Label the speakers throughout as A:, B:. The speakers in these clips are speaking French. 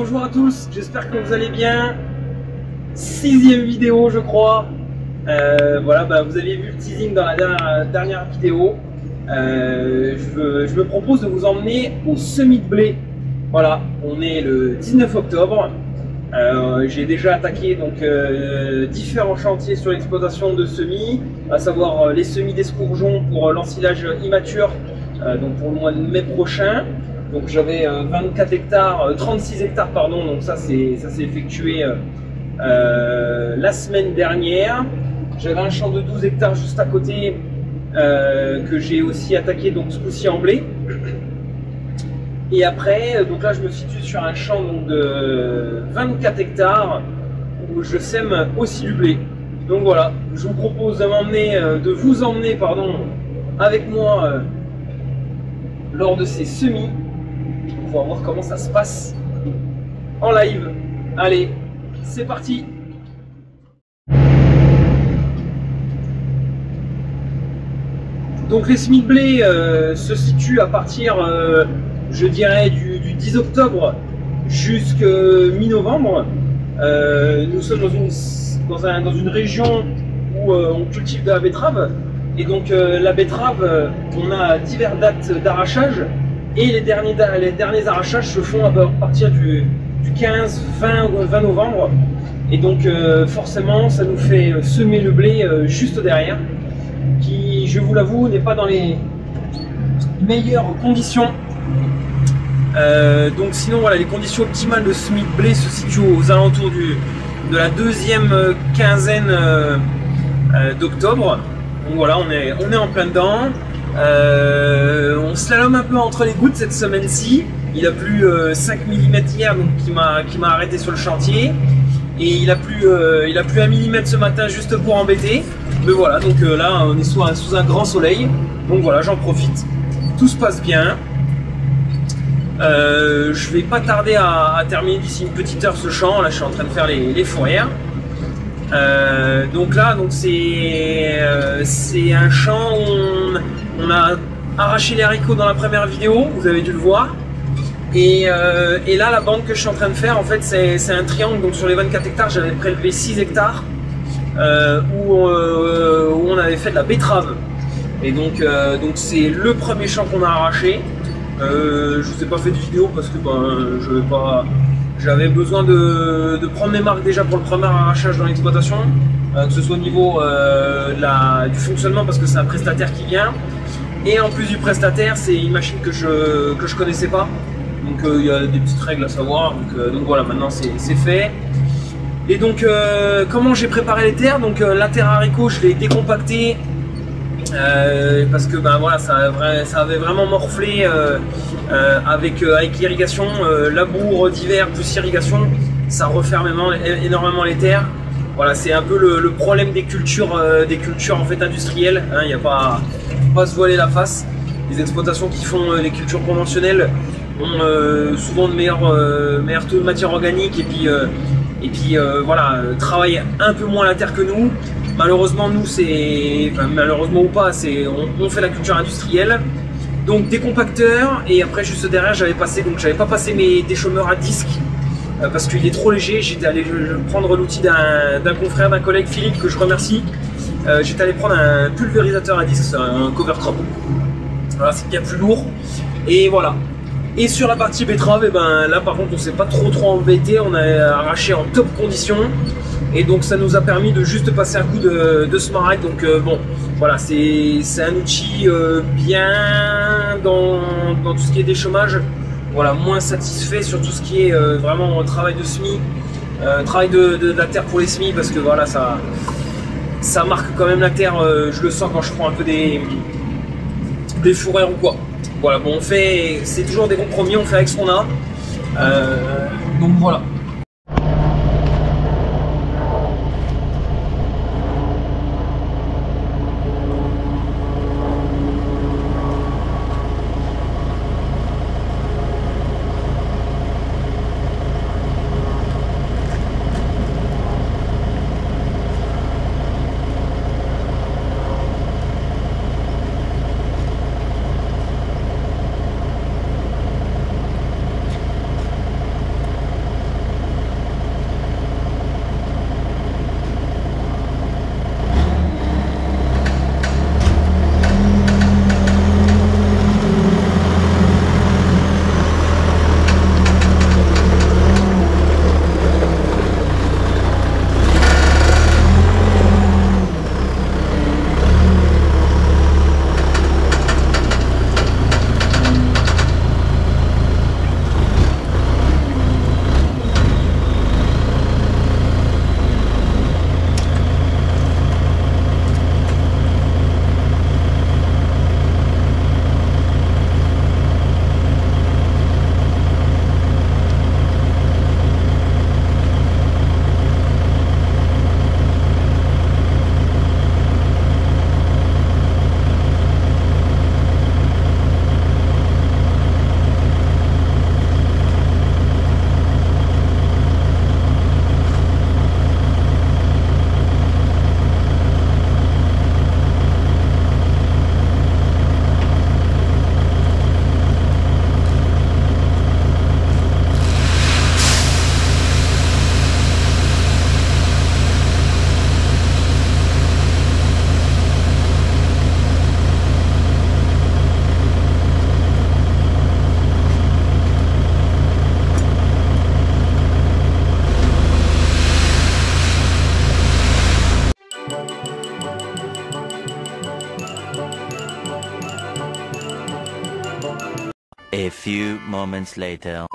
A: bonjour à tous, j'espère que vous allez bien. 6e vidéo je crois. Voilà, vous avez vu le teasing dans la dernière vidéo. Je me propose de vous emmener au semis de blé. Voilà, on est le 19 octobre. J'ai déjà attaqué donc différents chantiers sur l'exploitation de semis, à savoir les semis d'escourgeons pour l'ensilage immature, donc pour le mois de mai prochain. Donc j'avais 24 hectares, 36 hectares pardon, donc ça s'est effectué la semaine dernière. J'avais un champ de 12 hectares juste à côté que j'ai aussi attaqué, donc ce coup-ci en blé. Et après, donc là je me situe sur un champ donc, de 24 hectares où je sème aussi du blé. Donc voilà, je vous propose de vous emmener avec moi lors de ces semis. On va voir comment ça se passe en live. Allez, c'est parti. Donc les semis de blé se situent à partir, je dirais, du 10 octobre jusqu'à mi-novembre. Nous sommes dans une région où on cultive de la betterave. Et donc la betterave, on a diverses dates d'arrachage. Et les derniers arrachages se font à partir du 15, 20 novembre. Et donc forcément ça nous fait semer le blé juste derrière, qui, je vous l'avoue, n'est pas dans les meilleures conditions. Donc sinon voilà, les conditions optimales de semis de blé se situent aux alentours de la deuxième quinzaine d'octobre. Donc voilà, on est en plein dedans. On slalome un peu entre les gouttes cette semaine-ci. Il a plu 5 mm hier, donc qui m'a arrêté sur le chantier. Et il a plu 1 mm ce matin juste pour embêter. Mais voilà, donc là on est sous un grand soleil. Donc voilà, j'en profite. Tout se passe bien. Je vais pas tarder à terminer d'ici une petite heure ce champ. Là je suis en train de faire les fourrières. Donc là, c'est un champ où on a arraché les haricots dans la première vidéo, vous avez dû le voir. Et là, la bande que je suis en train de faire, en fait, c'est un triangle. Donc sur les 24 hectares, j'avais prélevé 6 hectares où on avait fait de la betterave. Et donc c'est le premier champ qu'on a arraché. Je vous ai pas fait de vidéo parce que j'avais besoin de prendre mes marques déjà pour le premier arrachage dans l'exploitation, que ce soit au niveau du fonctionnement, parce que c'est un prestataire qui vient, et en plus du prestataire, c'est une machine que je connaissais pas, donc il y a des petites règles à savoir, donc voilà, maintenant c'est fait. Et donc comment j'ai préparé les terres, donc la terre haricot je l'ai décompactée, parce que voilà, ça avait vraiment morflé avec l'irrigation, labour d'hiver plus irrigation, ça referme énormément les terres. Voilà, c'est un peu le problème des cultures en fait industrielles, hein, il n'y a pas se voiler la face. Les exploitations qui font les cultures conventionnelles ont souvent de meilleurs taux de matière organique, et puis voilà, travaillent un peu moins la terre que nous. Malheureusement, nous, malheureusement ou pas, on fait la culture industrielle. Donc des compacteurs, et après juste derrière, j'avais pas passé mes déchômeurs à disque parce qu'il est trop léger. J'étais allé prendre l'outil d'un confrère, d'un collègue, Philippe, que je remercie. J'étais allé prendre un pulvérisateur à disque, un cover crop. Voilà, c'est bien plus lourd. Et voilà. Et sur la partie betterave, là par contre on s'est pas trop embêté, on a arraché en top condition. Et donc ça nous a permis de juste passer un coup de Smart. Donc bon, voilà, c'est un outil bien dans tout ce qui est déchômage. Voilà, moins satisfait sur tout ce qui est vraiment travail de semis, travail de la terre pour les semis, parce que voilà, ça marque quand même la terre. Je le sens quand je prends un peu des fourrères ou quoi. Voilà, bon, c'est toujours des compromis, on fait avec ce qu'on a. Donc voilà.
B: A few moments later.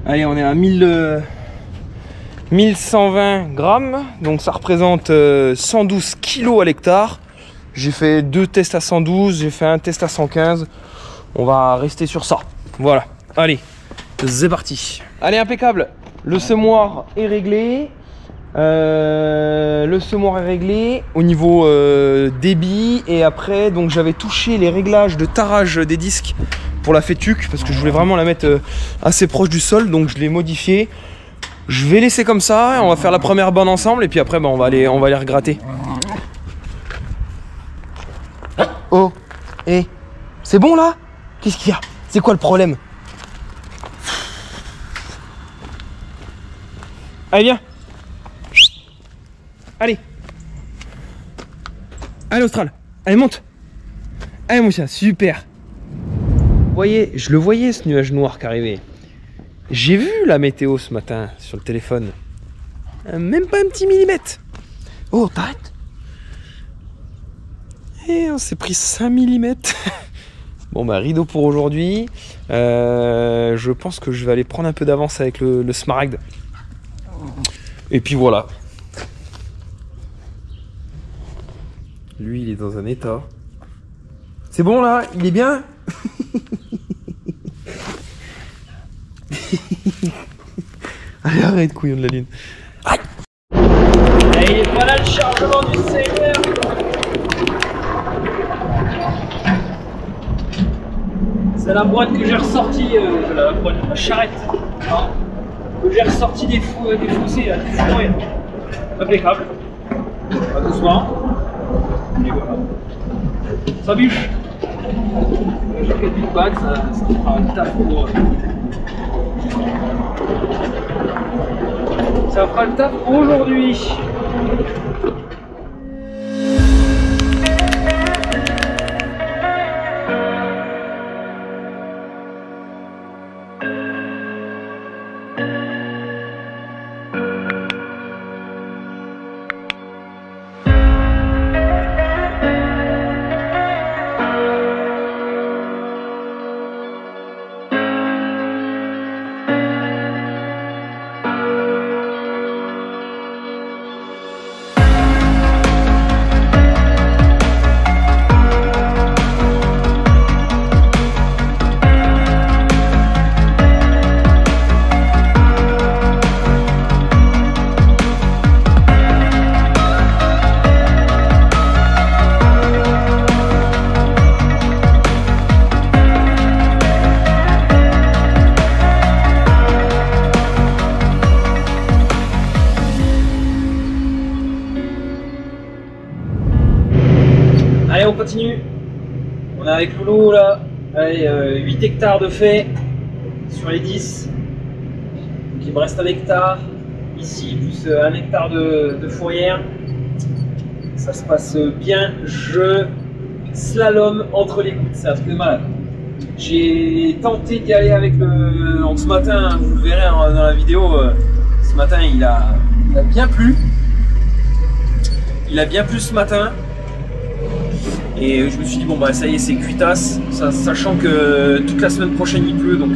A: Allez, on est à 1120 grammes, donc ça représente 112 kilos à l'hectare. J'ai fait 2 tests à 112, j'ai fait un test à 115. On va rester sur ça. Voilà, allez, c'est parti. Allez, impeccable. Le semoir est réglé. Au niveau débit, et après donc j'avais touché les réglages de tarage des disques pour la fétuque parce que je voulais vraiment la mettre assez proche du sol, donc je l'ai modifié. Je vais laisser comme ça, on va faire la première bande ensemble et puis après on va aller regratter. Oh, c'est bon là? Qu'est-ce qu'il y a? C'est quoi le problème? Allez, viens. Allez. Allez, Austral. Allez, monte. Allez, mon chien, super. Vous voyez, je le voyais ce nuage noir qui arrivait. J'ai vu la météo ce matin sur le téléphone. Même pas un petit millimètre. Oh, t'arrêtes. Et on s'est pris 5 mm. Bon bah rideau pour aujourd'hui. Je pense que je vais aller prendre un peu d'avance avec le smaragd. Et puis voilà. Lui il est dans un état. C'est bon là? Il est bien? Allez, arrête couillon de la lune. Aïe. Et voilà le chargement du Seigneur. C'est la boîte que j'ai ressortie, la charrette, hein, que j'ai ressorti des fossés, là, du fourré. Impeccable. Pas doucement. Et voilà. Ça bûche. J'ai fait une bague, ça fera le taf pour. Ça fera le taf aujourd'hui. Allez, on continue. On est avec Loulou là. Allez, 8 hectares de fait sur les 10. Donc il me reste 1 hectare ici, plus 1 hectare de fourrière. Ça se passe bien. Je slalom entre les gouttes, c'est un truc de malade. J'ai tenté d'y aller avec le. Donc ce matin, vous le verrez dans la vidéo, ce matin il a bien plu. Il a bien plu ce matin. Et je me suis dit bon bah ça y est, c'est cuitasse, sachant que toute la semaine prochaine il pleut, donc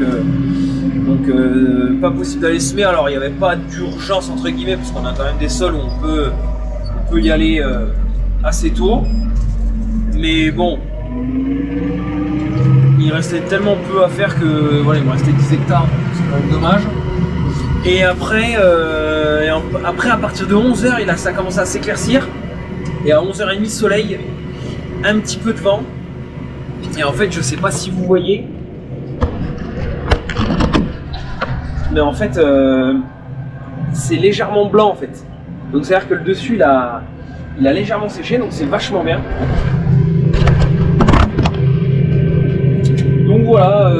A: pas possible d'aller semer. Alors il n'y avait pas d'urgence entre guillemets parce qu'on a quand même des sols où on peut y aller assez tôt, mais bon, il restait tellement peu à faire que voilà, il me restait 10 hectares, c'est quand même dommage. Et après, à partir de 11h ça a commencé à s'éclaircir, et à 11h30 soleil, un petit peu de vent, et en fait je sais pas si vous voyez, mais en fait c'est légèrement blanc en fait, donc c'est à dire que le dessus il a légèrement séché, donc c'est vachement bien. Donc voilà,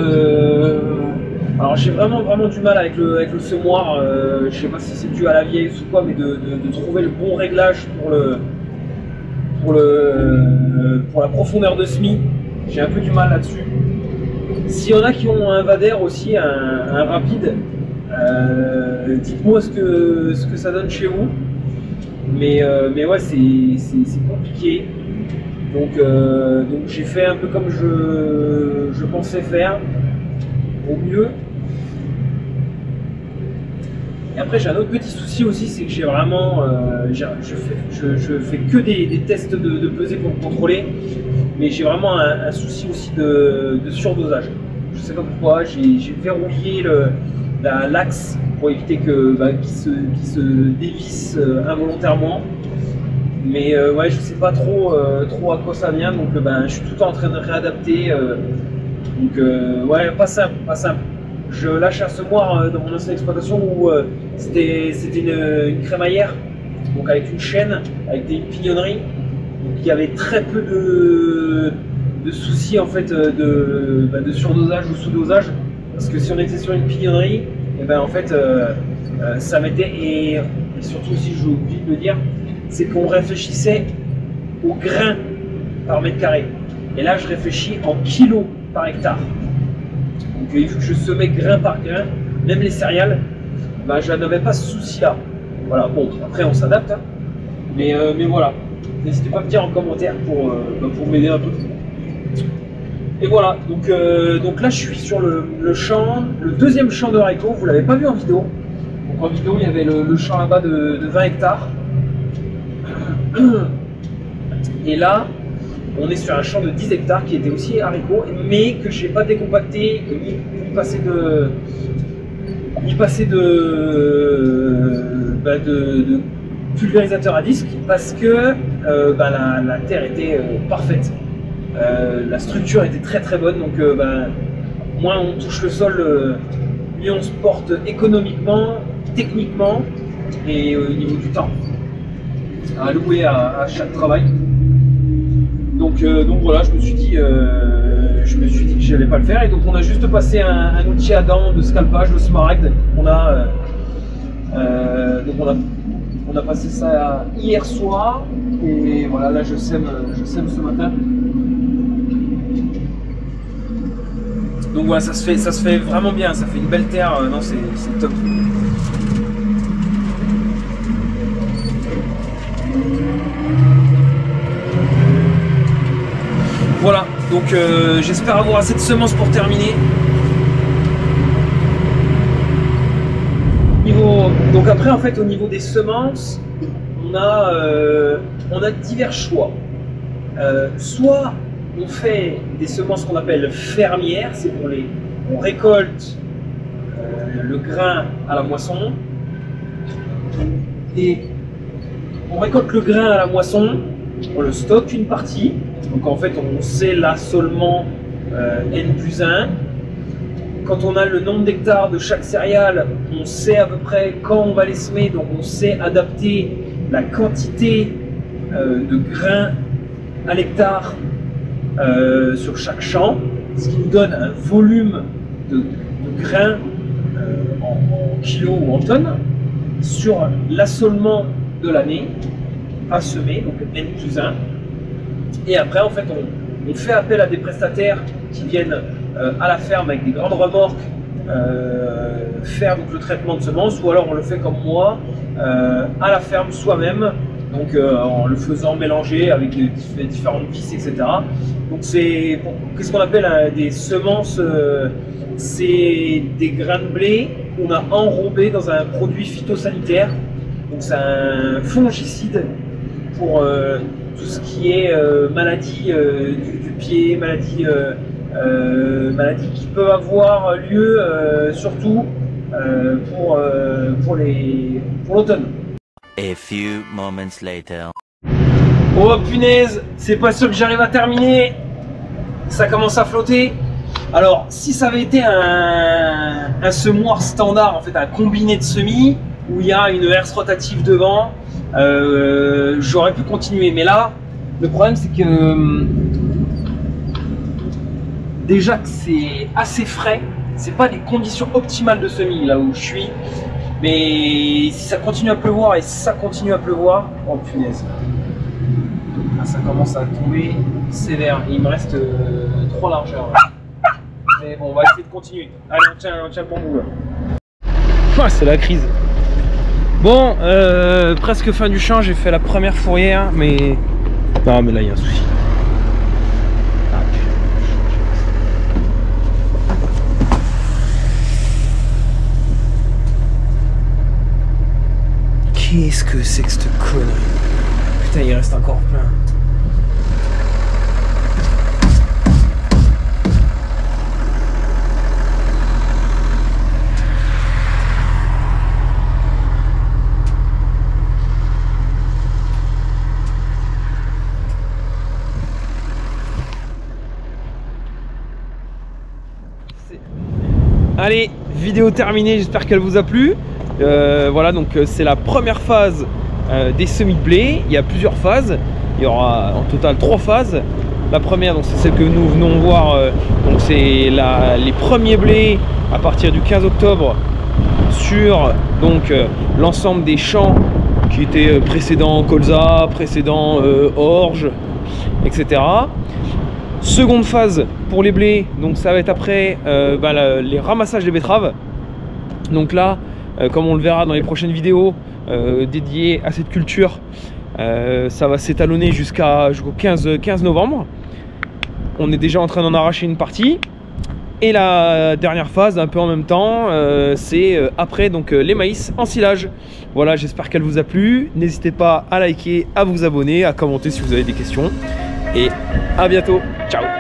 A: alors j'ai vraiment du mal avec le semoir, je sais pas si c'est dû à la vieillesse ou quoi, mais de trouver le bon réglage pour la profondeur de semis, j'ai un peu du mal là-dessus. S'il y en a qui ont un Vader aussi, un rapide, dites-moi ce que ça donne chez vous. Mais ouais, c'est compliqué. Donc j'ai fait un peu comme je pensais faire, au mieux. Et après, j'ai un autre petit souci aussi, c'est que j'ai vraiment, je fais que des tests de pesée pour me contrôler, mais j'ai vraiment un souci aussi de surdosage. Je sais pas pourquoi, j'ai verrouillé l'axe pour éviter qu'il se dévisse involontasimple. Mais ouais, je sais pas trop à quoi ça vient, donc je suis tout le temps en train de réadapter. Ouais, pas simple. Je lâche un semoir dans mon ancienne exploitation où c'était une crémaillère, donc avec une chaîne, avec des pignonneries. Donc il y avait très peu de soucis en fait de surdosage ou sous-dosage, parce que si on était sur une pignonnerie, et ben en fait ça mettait, et surtout aussi j'ai oublié de le dire, c'est qu'on réfléchissait au grain par mètre carré. Et là, je réfléchis en kilos par hectare. Donc, vu que je semais grain par grain, même les céréales, je n'avais pas ce souci-là. Voilà, bon, après, on s'adapte. Hein. Mais voilà. N'hésitez pas à me dire en commentaire pour m'aider un peu. Et voilà, donc là, je suis sur le champ, le deuxième champ de haricots. Vous ne l'avez pas vu en vidéo. Donc, en vidéo, il y avait le champ là-bas de 20 hectares. Et là, on est sur un champ de 10 hectares qui était aussi haricots, mais que je n'ai pas décompacté, ni passé de pulvérisateur à disque, parce que la terre était parfaite. La structure était très très bonne, donc moins on touche le sol, mieux on se porte économiquement, techniquement et au niveau du temps à louer à chaque travail. Donc voilà, je me suis dit que je n'allais pas le faire, et donc on a juste passé un outil à dents de scalpage, le Smaragd. On a passé ça hier soir, et voilà, là je sème ce matin. Donc voilà, ça se fait vraiment bien, ça fait une belle terre, non c'est top. Voilà, donc j'espère avoir assez de semences pour terminer. Donc après, en fait, au niveau des semences, on a divers choix. Soit on fait des semences qu'on appelle fermières, c'est on récolte le grain à la moisson, et on récolte le grain à la moisson, on le stocke une partie. Donc en fait, on sait l'assolement N+1. Quand on a le nombre d'hectares de chaque céréale, on sait à peu près quand on va les semer, donc on sait adapter la quantité de grains à l'hectare sur chaque champ, ce qui nous donne un volume de grains en kilos ou en tonnes sur l'assolement de l'année à semer, donc N+1. Et après, en fait, on fait appel à des prestataires qui viennent à la ferme avec des grandes remorques faire donc, le traitement de semences, ou alors on le fait comme moi à la ferme soi-même, donc en le faisant mélanger avec différentes vis, etc. Donc c'est qu'est-ce qu'on appelle des semences, c'est des grains de blé qu'on a enrobés dans un produit phytosanitaire. Donc c'est un fongicide pour tout ce qui est maladie du pied, maladie qui peut avoir lieu surtout pour l'automne.
B: A few moments later.
A: Oh punaise, c'est pas sûr que j'arrive à terminer. Ça commence à flotter. Alors si ça avait été un semoir standard, en fait un combiné de semis où il y a une herse rotative devant, j'aurais pu continuer. Mais là, le problème c'est que déjà que c'est assez frais, c'est pas des conditions optimales de semis là où je suis. Mais si ça continue à pleuvoir, et si ça continue à pleuvoir, oh punaise, ah, ça commence à tomber sévère. Et il me reste 3 largeurs. Mais bon, on va essayer de continuer. Allez, on tient le bon bout là. Ah, c'est la crise. Bon, presque fin du champ, j'ai fait la première fourrière, mais... Non, mais là, il y a un souci. Qu'est-ce que c'est que cette connerie? Putain, il reste encore plein. Allez, vidéo terminée, j'espère qu'elle vous a plu. Voilà, donc c'est la première phase des semis de blé. Il y a plusieurs phases, il y aura en total 3 phases. La première, c'est celle que nous venons voir, donc c'est les premiers blés à partir du 15 octobre sur l'ensemble des champs qui étaient précédents colza, précédents orge, etc. Seconde phase pour les blés, donc ça va être après les ramassages des betteraves. Donc là, comme on le verra dans les prochaines vidéos dédiées à cette culture, ça va s'étalonner jusqu'au 15 novembre. On est déjà en train d'en arracher une partie. Et la dernière phase, un peu en même temps, c'est après les maïs en silage. Voilà, j'espère qu'elle vous a plu. N'hésitez pas à liker, à vous abonner, à commenter si vous avez des questions. Et à bientôt. Ciao.